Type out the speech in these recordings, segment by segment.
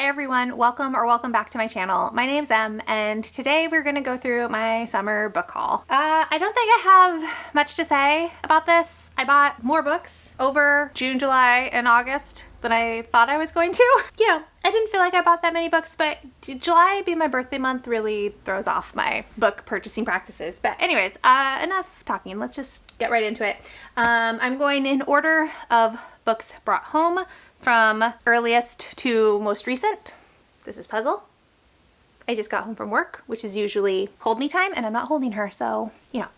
everyone, welcome back to my channel. My name's Em, and today we're gonna go through my summer book haul. I don't think I have much to say about this. I bought more books over June, July, and August than I thought I was going to. You know, I didn't feel like I bought that many books, but July being my birthday month really throws off my book purchasing practices. But anyways, enough talking. Let's just get right into it. I'm going in order of books brought home from earliest to most recent. This is Puzzle. I just got home from work, which is usually hold me time, and I'm not holding her, so, you know,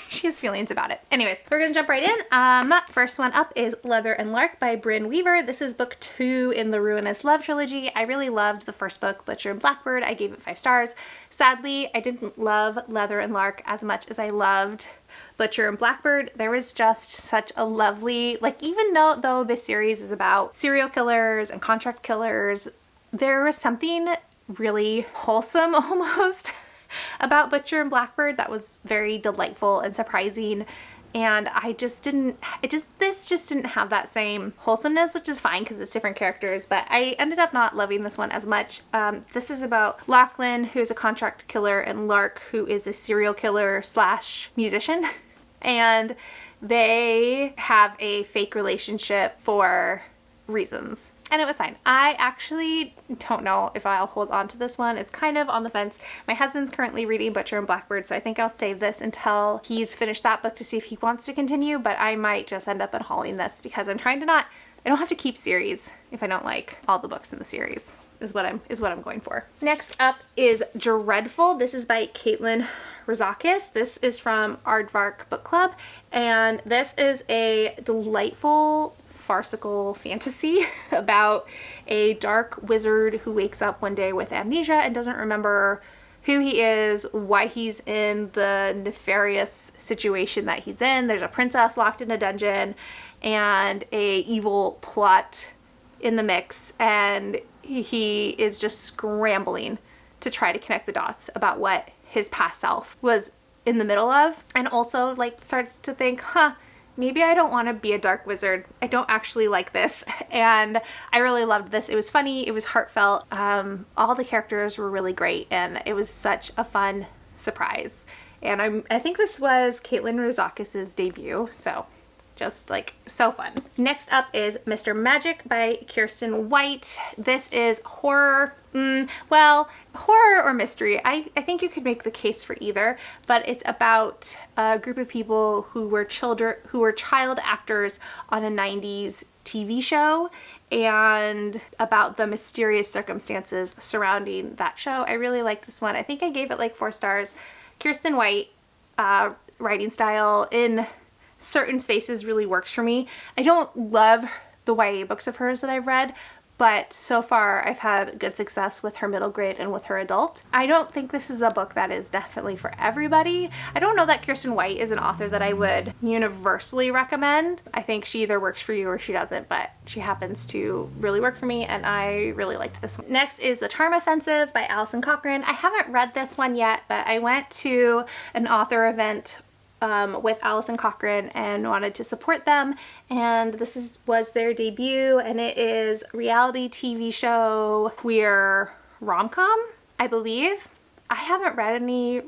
she has feelings about it. Anyways, we're gonna jump right in. First one up is Leather and Lark by Brynne Weaver. This is book 2 in the Ruinous Love trilogy. I really loved the first book, Butcher and Blackbird. I gave it 5 stars. Sadly, I didn't love Leather and Lark as much as I loved Butcher and Blackbird. There was just such a lovely, like, even though this series is about serial killers and contract killers, there was something really wholesome almost about Butcher and Blackbird that was very delightful and surprising. And this just didn't have that same wholesomeness, which is fine because it's different characters, but I ended up not loving this one as much. This is about Lachlan, who is a contract killer, and Lark, who is a serial killer / musician. And they have a fake relationship for reasons. And it was fine. I actually don't know if I'll hold on to this one. It's kind of on the fence. My husband's currently reading Butcher and Blackbird, so I think I'll save this until he's finished that book to see if he wants to continue, but I might just end up hauling this because I'm trying to I don't have to keep series if I don't like all the books in the series, is what I'm going for. Next up is Dreadful. This is by Caitlin Rozakis. This is from Aardvark Book Club, and this is a delightful farcical fantasy about a dark wizard who wakes up one day with amnesia and doesn't remember who he is, why he's in the nefarious situation that he's in. There's a princess locked in a dungeon and a evil plot in the mix, and he is just scrambling to try to connect the dots about what his past self was in the middle of, and also like starts to think, maybe I don't want to be a dark wizard. I don't actually like this. And I really loved this. It was funny. It was heartfelt. All the characters were really great, and it was such a fun surprise. And I think this was Caitlin Rozakis' debut, so just like so fun. Next up is Mr. Magic by Kirsten White. This is horror. Well, horror or mystery. I think you could make the case for either, but it's about a group of people who were child actors on a 90s TV show, and about the mysterious circumstances surrounding that show. I really like this one. I think I gave it like 4 stars. Kirsten White writing style in certain spaces really works for me. I don't love the YA books of hers that I've read, but so far I've had good success with her middle grade and with her adult. I don't think this is a book that is definitely for everybody. I don't know that Kirsten White is an author that I would universally recommend. I think she either works for you or she doesn't, but she happens to really work for me, and I really liked this one. Next is The Charm Offensive by Alison Cochrane. I haven't read this one yet, but I went to an author event with Alison Cochrane and wanted to support them, and this was their debut, and it is reality TV show queer rom-com, I believe. I haven't read any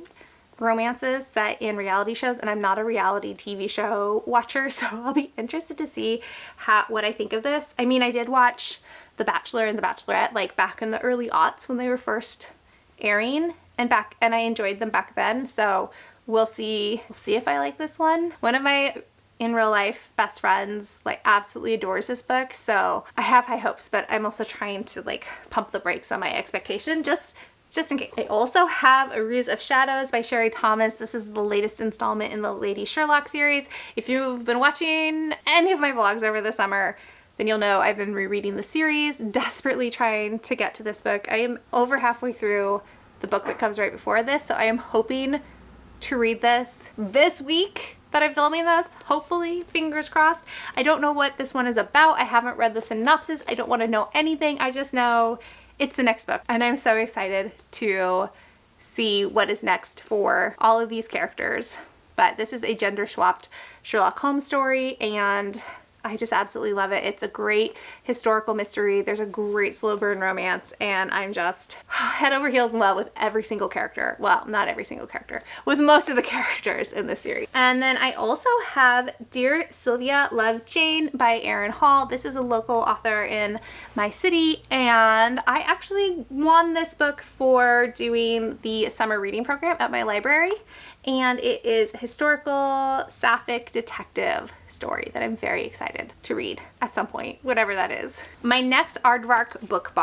romances set in reality shows, and I'm not a reality TV show watcher, so I'll be interested to see what I think of this. I mean, I did watch The Bachelor and The Bachelorette like back in the early aughts when they were first airing, and I enjoyed them back then, so we'll see if I like this one. One of my in real life best friends like absolutely adores this book, so I have high hopes, but I'm also trying to like pump the brakes on my expectation just in case. I also have A Ruse of Shadows by Sherry Thomas. This is the latest installment in the Lady Sherlock series. If you've been watching any of my vlogs over the summer, then you'll know I've been rereading the series, desperately trying to get to this book. I am over halfway through the book that comes right before this, so I am hoping to read this week that I'm filming this, hopefully, fingers crossed. I don't know what this one is about. I haven't read the synopsis. I don't want to know anything. I just know it's the next book, and I'm so excited to see what is next for all of these characters. But this is a gender swapped Sherlock Holmes story, and I just absolutely love it. It's a great historical mystery. There's a great slow burn romance, and I'm just head over heels in love with every single character. Well, not every single character, with most of the characters in this series. And then I also have Dear Sylvia, Love Jane by Erin Hall. This is a local author in my city, and I actually won this book for doing the summer reading program at my library. And it is a historical sapphic detective story that I'm very excited to read at some point, whatever that is. My next Aardvark book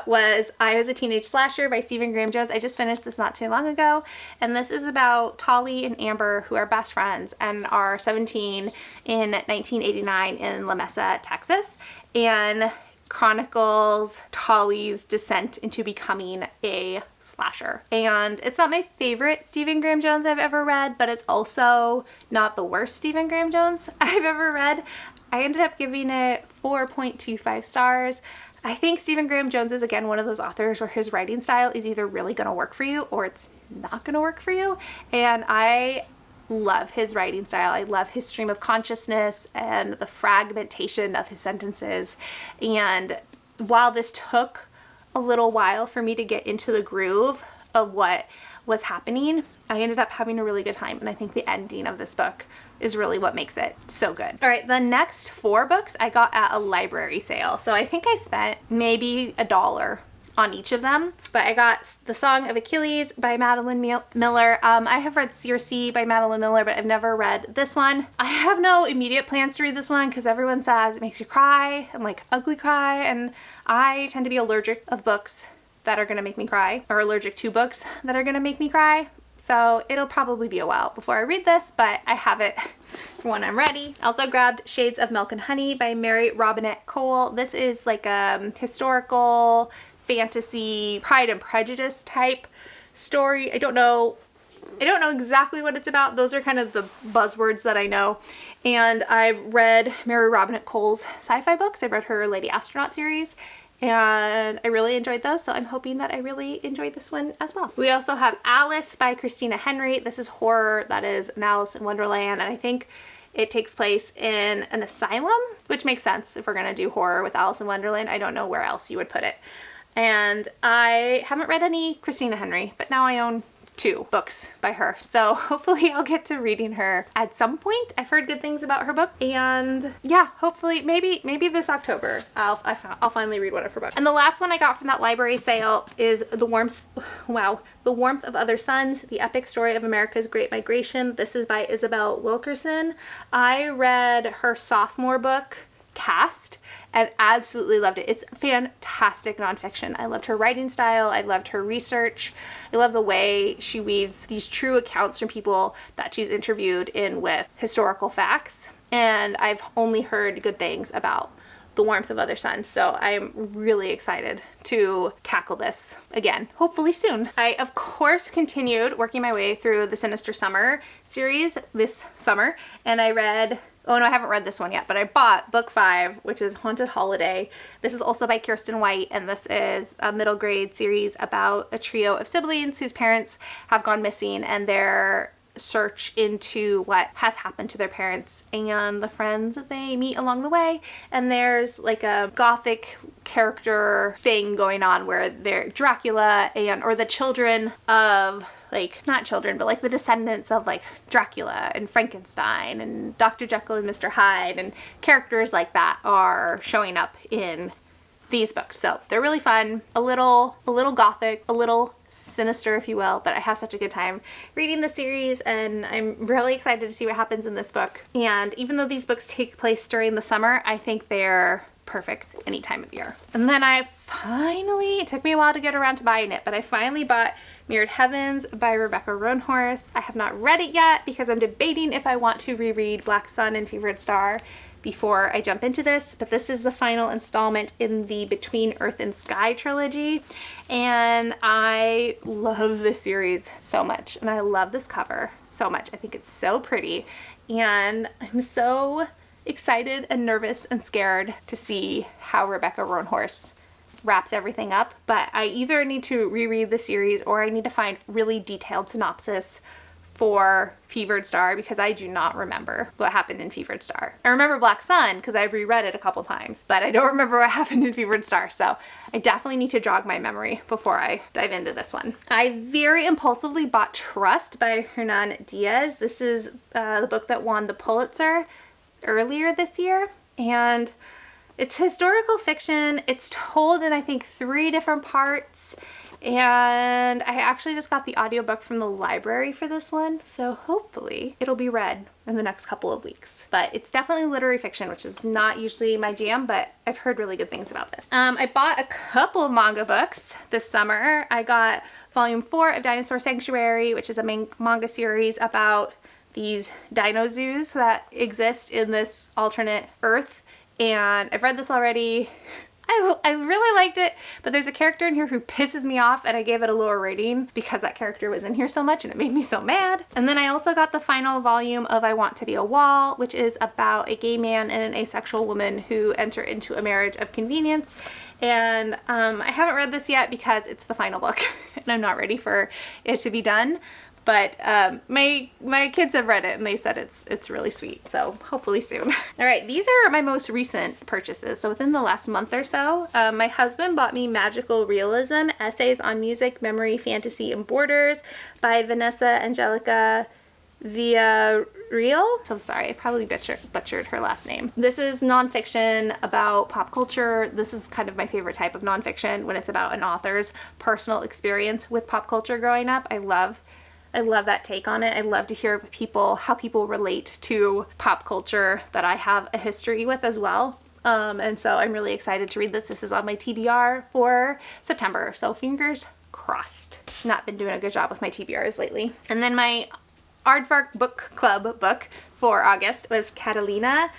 was I Was a Teenage Slasher by Stephen Graham Jones. I just finished this not too long ago, and this is about Tolly and Amber, who are best friends and are 17 in 1989 in La Mesa, Texas, and chronicles Tolly's descent into becoming a slasher. And it's not my favorite Stephen Graham Jones I've ever read, but it's also not the worst Stephen Graham Jones I've ever read. I ended up giving it 4.25 stars. I think Stephen Graham Jones is, again, one of those authors where his writing style is either really going to work for you or it's not going to work for you. And I love his writing style. I love his stream of consciousness and the fragmentation of his sentences. And while this took a little while for me to get into the groove of what was happening, I ended up having a really good time. And I think the ending of this book is really what makes it so good. All right, the next 4 books I got at a library sale. So I think I spent maybe $1 on each of them. But I got The Song of Achilles by Madeline Miller. I have read Circe by Madeline Miller, but I've never read this one. I have no immediate plans to read this one because everyone says it makes you cry and like ugly cry, and I tend to be allergic of books that are gonna make me cry, or allergic to books that are gonna make me cry. So it'll probably be a while before I read this, but I have it for when I'm ready. I also grabbed Shades of Milk and Honey by Mary Robinette Kowal. This is like a historical fantasy Pride and Prejudice type story. I don't know exactly what it's about. Those are kind of the buzzwords that I know. And I've read Mary Robinette Kowal's sci-fi books. I've read her Lady Astronaut series, and I really enjoyed those, so I'm hoping that I really enjoyed this one as well. We also have Alice by Christina Henry. This is horror that is an Alice in Wonderland, and I think it takes place in an asylum, which makes sense if we're gonna do horror with Alice in Wonderland. I don't know where else you would put it. And I haven't read any Christina Henry, but now I own 2 books by her. So hopefully I'll get to reading her at some point. I've heard good things about her book, and yeah, hopefully maybe this October I'll finally read one of her books. And the last one I got from that library sale is The Warmth of Other Suns, The Epic Story of America's Great Migration. This is by Isabel Wilkerson. I read her sophomore book, Cast, and absolutely loved it. It's fantastic nonfiction. I loved her writing style. I loved her research. I love the way she weaves these true accounts from people that she's interviewed in with historical facts. And I've only heard good things about The Warmth of Other Suns, so I'm really excited to tackle this again, hopefully soon. I, of course, continued working my way through the Sinister Summer series this summer, and I read, oh no, I haven't read this one yet, but I bought book 5, which is Haunted Holiday. This is also by Kirsten White, and this is a middle grade series about a trio of siblings whose parents have gone missing, and their search into what has happened to their parents and the friends that they meet along the way. And there's like a gothic character thing going on where they're Dracula or the children of, like, not children, but like the descendants of like Dracula and Frankenstein and Dr. Jekyll and Mr. Hyde, and characters like that are showing up in these books. So they're really fun, a little gothic, a little sinister, if you will, but I have such a good time reading the series, and I'm really excited to see what happens in this book. And even though these books take place during the summer, I think they're perfect any time of year. And then it took me a while to get around to buying it, but I finally bought Mirrored Heavens by Rebecca Roanhorse. I have not read it yet because I'm debating if I want to reread Black Sun and Fevered Star before I jump into this, but this is the final installment in the Between Earth and Sky trilogy, and I love this series so much, and I love this cover so much. I think it's so pretty, and I'm so excited and nervous and scared to see how Rebecca Roanhorse wraps everything up, but I either need to reread the series or I need to find really detailed synopsis before Fevered Star because I do not remember what happened in Fevered Star. I remember Black Sun because I've reread it a couple times, but I don't remember what happened in Fevered Star, so I definitely need to jog my memory before I dive into this one. I very impulsively bought Trust by Hernan Diaz. This is the book that won the Pulitzer earlier this year, and it's historical fiction. It's told in I think 3 different parts, and I actually just got the audiobook from the library for this one, so hopefully it'll be read in the next couple of weeks. But it's definitely literary fiction, which is not usually my jam, but I've heard really good things about this. I bought a couple of manga books this summer. I got volume 4 of Dinosaur Sanctuary, which is a manga series about these dino zoos that exist in this alternate Earth, and I've read this already. I really liked it, but there's a character in here who pisses me off, and I gave it a lower rating because that character was in here so much and it made me so mad. And then I also got the final volume of I Want to Be a Wall, which is about a gay man and an asexual woman who enter into a marriage of convenience. And I haven't read this yet because it's the final book and I'm not ready for it to be done. But my kids have read it and they said it's really sweet, so hopefully soon. All right, these are my most recent purchases. So within the last month or so, my husband bought me Magical Realism, Essays on Music, Memory, Fantasy, and Borders by Vanessa Angelica Villarreal. So sorry, I probably butchered her last name. This is nonfiction about pop culture. This is kind of my favorite type of nonfiction when it's about an author's personal experience with pop culture growing up. I love that take on it. I love to hear how people relate to pop culture that I have a history with as well. And so I'm really excited to read this. This is on my TBR for September, so fingers crossed. Not been doing a good job with my TBRs lately. And then my Aardvark Book Club book for August was Catalina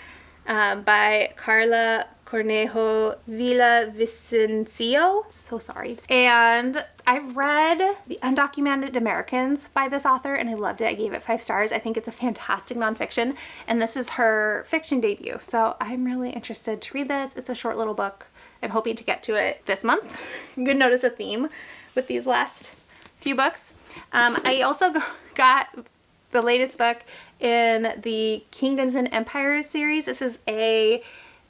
by Carla Cornejo Villavicencio. So sorry. And I've read The Undocumented Americans by this author and I loved it. I gave it 5 stars. I think it's a fantastic nonfiction, and this is her fiction debut. So I'm really interested to read this. It's a short little book. I'm hoping to get to it this month. You can notice a theme with these last few books. I also got the latest book in the Kingdoms and Empires series. This is a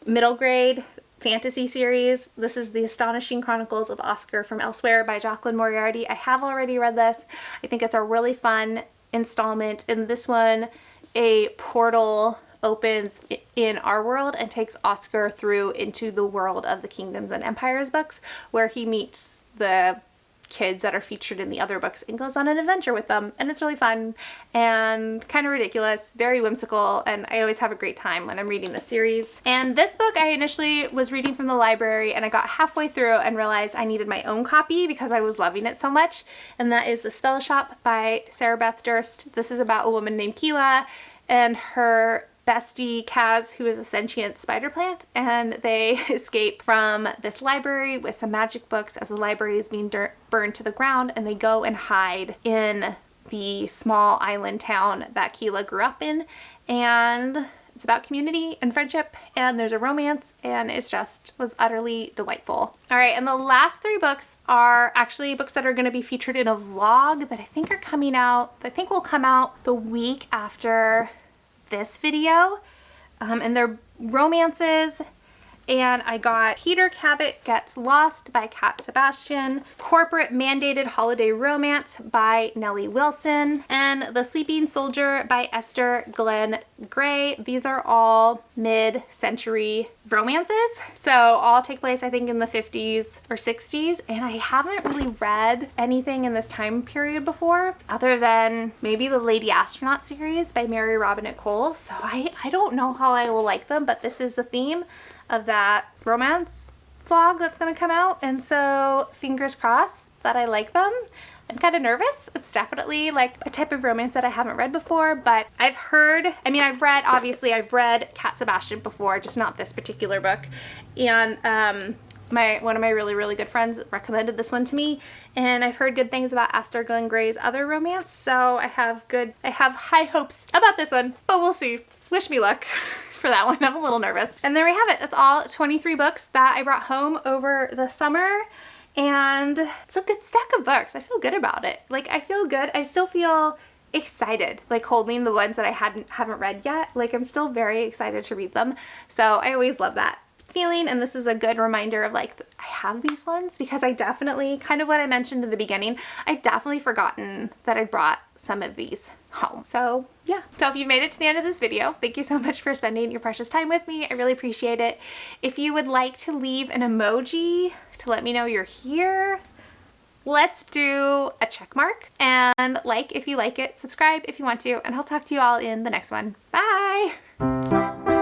middle grade fantasy series. This is The Astonishing Chronicles of Oscar from Elsewhere by Jacqueline Moriarty. I have already read this. I think it's a really fun installment. In this one, a portal opens in our world and takes Oscar through into the world of the Kingdoms and Empires books, where he meets the kids that are featured in the other books and goes on an adventure with them, and it's really fun and kind of ridiculous, very whimsical, and I always have a great time when I'm reading this series. And this book I initially was reading from the library, and I got halfway through and realized I needed my own copy because I was loving it so much, and that is The Spell Shop by Sarah Beth Durst. This is about a woman named Keela and her bestie Kaz, who is a sentient spider plant, and they escape from this library with some magic books as the library is being burned to the ground, and they go and hide in the small island town that Keela grew up in. And it's about community and friendship, and there's a romance, and it just was utterly delightful. All right, and the last 3 books are actually books that are going to be featured in a vlog that I think are coming out, I think will come out the week after this video, and they're romances. And I got Peter Cabot Gets Lost by Kat Sebastian, Corporate Mandated Holiday Romance by Nellie Wilson, and The Sleeping Soldier by Esther Glenn Gray. These are all mid-century romances, so all take place I think in the 50s or 60s, and I haven't really read anything in this time period before other than maybe the Lady Astronaut series by Mary Robinette Kowal, so I don't know how I will like them, but this is the theme of that romance vlog that's going to come out, and so fingers crossed that I like them. I'm kind of nervous. It's definitely like a type of romance that I haven't read before, but I've read Kat Sebastian before, just not this particular book, and one of my really good friends recommended this one to me, and I've heard good things about Esther Glenn Gray's other romance, so I have high hopes about this one, but we'll see. Wish me luck for that one. I'm a little nervous. And there we have it. That's all 23 books that I brought home over the summer, and it's a good stack of books. I feel good about it. Like, I feel good. I still feel excited, like holding the ones that I haven't read yet. Like I'm still very excited to read them. So I always love that feeling, and this is a good reminder of like I have these ones, because I definitely, kind of what I mentioned in the beginning, I definitely forgotten that I brought some of these home. So yeah, so if you've made it to the end of this video, thank you so much for spending your precious time with me. I really appreciate it. If you would like to leave an emoji to let me know you're here, let's do a check mark, and like if you like it, subscribe if you want to, and I'll talk to you all in the next one. Bye!